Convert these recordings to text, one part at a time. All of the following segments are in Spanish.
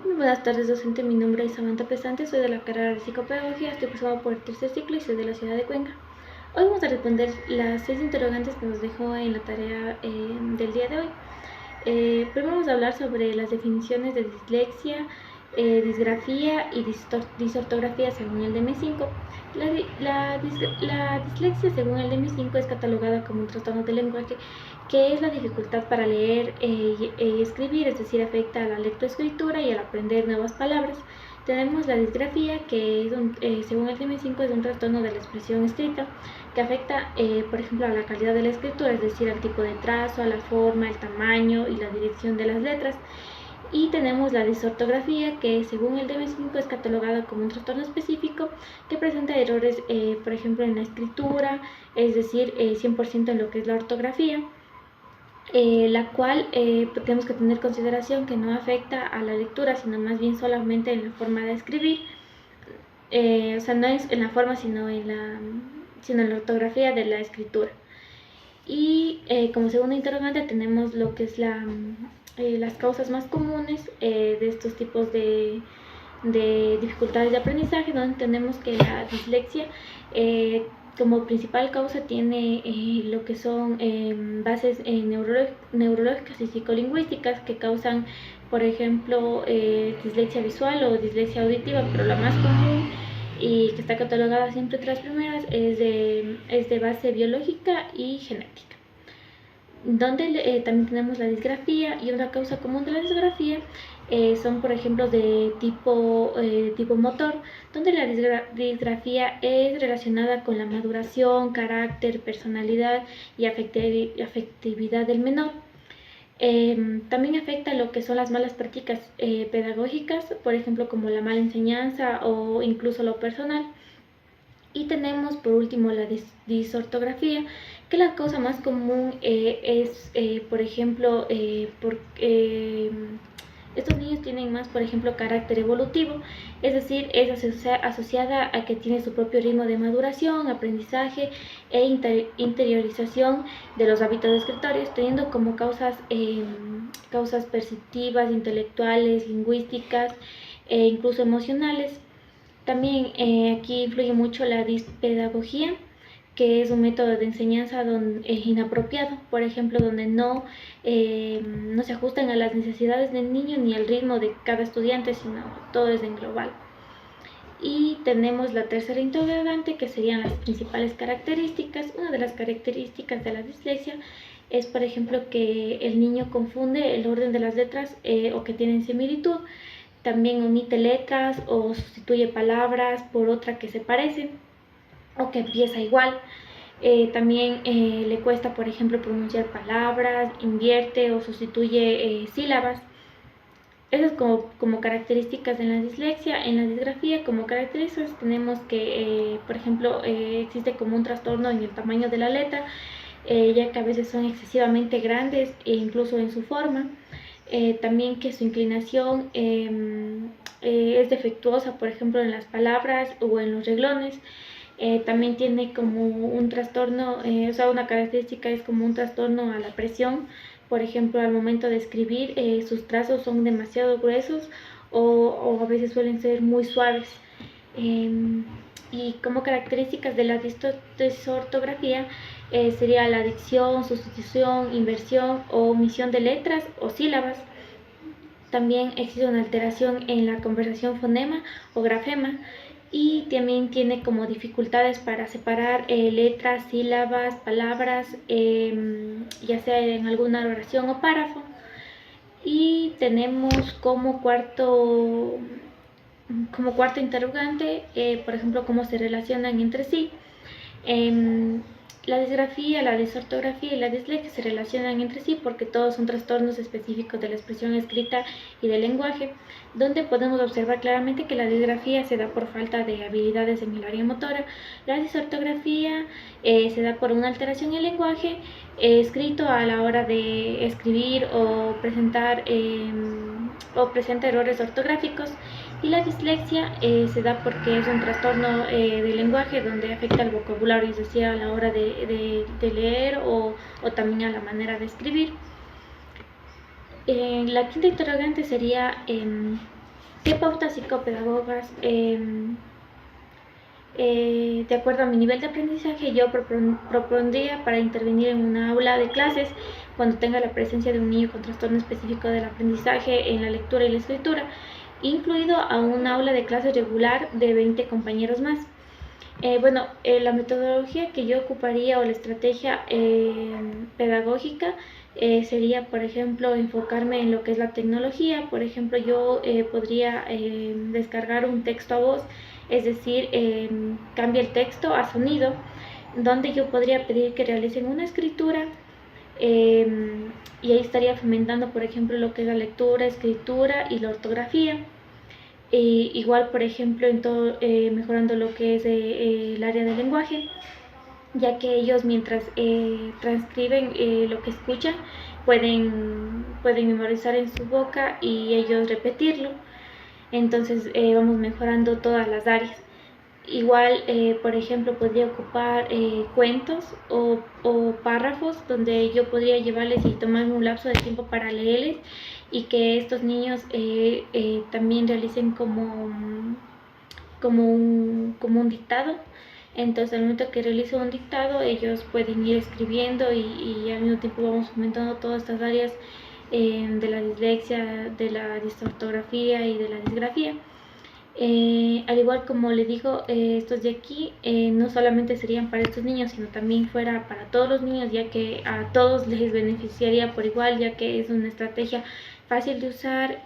Muy buenas tardes, docente. Mi nombre es Samantha Pesante, soy de la carrera de Psicopedagogía, estoy cursando por el tercer ciclo y soy de la ciudad de Cuenca. Hoy vamos a responder las 6 interrogantes que nos dejó en la tarea del día de hoy. Primero vamos a hablar sobre las definiciones de dislexia, disgrafía y disortografía según el DSM-5. La dislexia según el DSM-5 es catalogada como un trastorno del lenguaje que es la dificultad para leer y escribir, es decir, afecta a la lectoescritura y al aprender nuevas palabras. Tenemos la disgrafía, que es según el DSM-5 es un trastorno de la expresión escrita que afecta, por ejemplo, a la calidad de la escritura, es decir, al tipo de trazo, a la forma, el tamaño y la dirección de las letras. Y tenemos la disortografía, que según el DSM-5 es catalogada como un trastorno específico que presenta errores, por ejemplo, en la escritura, es decir, 100% en lo que es la ortografía. La cual tenemos que tener consideración que no afecta a la lectura, sino más bien solamente en la forma de escribir. O sea, no es en la forma, sino en la ortografía de la escritura. Y como segunda interrogante tenemos lo que es las causas más comunes de estos tipos de dificultades de aprendizaje, donde tenemos que la dislexia como principal causa tiene lo que son bases neurológicas y psicolingüísticas que causan, por ejemplo, dislexia visual o dislexia auditiva, pero la más común y que está catalogada siempre entre las primeras es de base biológica y genética. Donde también tenemos la disgrafía, y una causa común de la disgrafía son, por ejemplo, de tipo motor, donde la disgrafía es relacionada con la maduración, carácter, personalidad y afectividad del menor. También afecta lo que son las malas prácticas pedagógicas, por ejemplo, como la mala enseñanza o incluso lo personal. Y tenemos por último la disortografía, que la causa más común es, por ejemplo, estos niños tienen más, por ejemplo, carácter evolutivo, es decir, es asociada a que tiene su propio ritmo de maduración, aprendizaje e interiorización de los hábitos escritorios, teniendo como causas perceptivas, intelectuales, lingüísticas e incluso emocionales. También aquí influye mucho la dispedagogía, que es un método de enseñanza inapropiado, por ejemplo, donde no se ajustan a las necesidades del niño ni al ritmo de cada estudiante, sino todo es en global. Y tenemos la tercera interrogante, que serían las principales características. Una de las características de la dislexia es, por ejemplo, que el niño confunde el orden de las letras o que tienen similitud. También omite letras o sustituye palabras por otra que se parecen o que empieza igual. También le cuesta, por ejemplo, pronunciar palabras, invierte o sustituye sílabas. Esas como características en la dislexia. En la disgrafía, como características tenemos que, por ejemplo, existe como un trastorno en el tamaño de la letra, ya que a veces son excesivamente grandes e incluso en su forma. También que su inclinación es defectuosa, por ejemplo, en las palabras o en los reglones. También tiene como un trastorno, o sea, una característica es como un trastorno a la presión. Por ejemplo, al momento de escribir, sus trazos son demasiado gruesos o a veces suelen ser muy suaves. Y como características de la disortografía sería la dicción, sustitución, inversión o omisión de letras o sílabas. También existe una alteración en la conversación fonema o grafema, y también tiene como dificultades para separar letras, sílabas, palabras, ya sea en alguna oración o párrafo. Y tenemos como cuarto interrogante, por ejemplo, cómo se relacionan entre sí. La disgrafía, la disortografía y la dislexia se relacionan entre sí porque todos son trastornos específicos de la expresión escrita y del lenguaje, donde podemos observar claramente que la disgrafía se da por falta de habilidades en el área motora, la disortografía se da por una alteración en el lenguaje escrito a la hora de escribir o presenta errores ortográficos, y la dislexia se da porque es un trastorno del lenguaje donde afecta el vocabulario, es decir, a la hora de leer o también a la manera de escribir. La quinta interrogante sería ¿Qué pautas psicopedagogas de acuerdo a mi nivel de aprendizaje yo propondría para intervenir en una aula de clases cuando tenga la presencia de un niño con trastorno específico del aprendizaje en la lectura y la escritura, incluido a un aula de clases regular de 20 compañeros más? La metodología que yo ocuparía o la estrategia pedagógica sería, por ejemplo, enfocarme en lo que es la tecnología. Por ejemplo, yo podría descargar un texto a voz, es decir, cambia el texto a sonido, donde yo podría pedir que realicen una escritura y ahí estaría fomentando, por ejemplo, lo que es la lectura, escritura y la ortografía. Igual, por ejemplo, en todo, mejorando lo que es el área del lenguaje, ya que ellos mientras transcriben lo que escuchan pueden memorizar en su boca y ellos repetirlo. Entonces vamos mejorando todas las áreas. Igual, por ejemplo, podría ocupar cuentos o párrafos donde yo podría llevarles y tomarme un lapso de tiempo para leerles y que estos niños también realicen como un dictado. Entonces, al momento que realizo un dictado, ellos pueden ir escribiendo y al mismo tiempo vamos fomentando todas estas áreas de la dislexia, de la disortografía y de la disgrafía. Al igual como le digo, estos de aquí no solamente serían para estos niños, sino también fuera para todos los niños, ya que a todos les beneficiaría por igual, ya que es una estrategia fácil de usar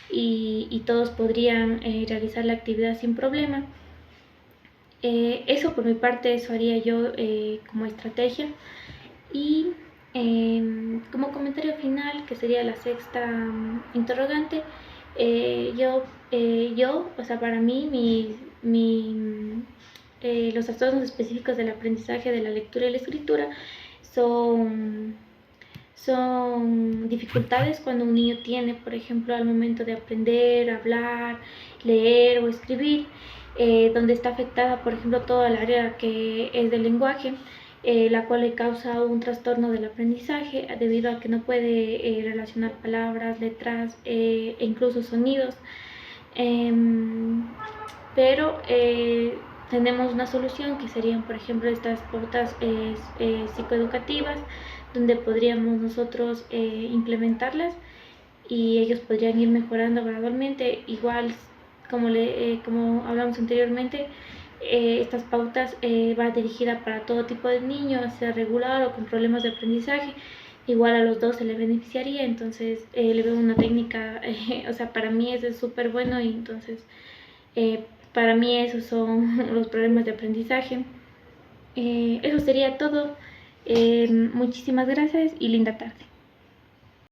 y todos podrían realizar la actividad sin problema. Eso por mi parte, eso haría yo como estrategia. Y como comentario final, que sería la sexta interrogante, o sea, para mí, los trastornos específicos del aprendizaje de la lectura y la escritura son dificultades cuando un niño tiene, por ejemplo, al momento de aprender, hablar, leer o escribir, donde está afectada, por ejemplo, toda el área que es del lenguaje, la cual le causa un trastorno del aprendizaje debido a que no puede relacionar palabras, letras e incluso sonidos. Pero tenemos una solución que serían, por ejemplo, estas pautas psicoeducativas, donde podríamos nosotros implementarlas y ellos podrían ir mejorando gradualmente. Igual, como hablamos anteriormente, estas pautas va dirigida para todo tipo de niños, sea regular o con problemas de aprendizaje. Igual a los dos se les beneficiaría, entonces le veo una técnica, o sea, para mí eso es súper bueno y entonces para mí esos son los problemas de aprendizaje. Eso sería todo. Muchísimas gracias y linda tarde.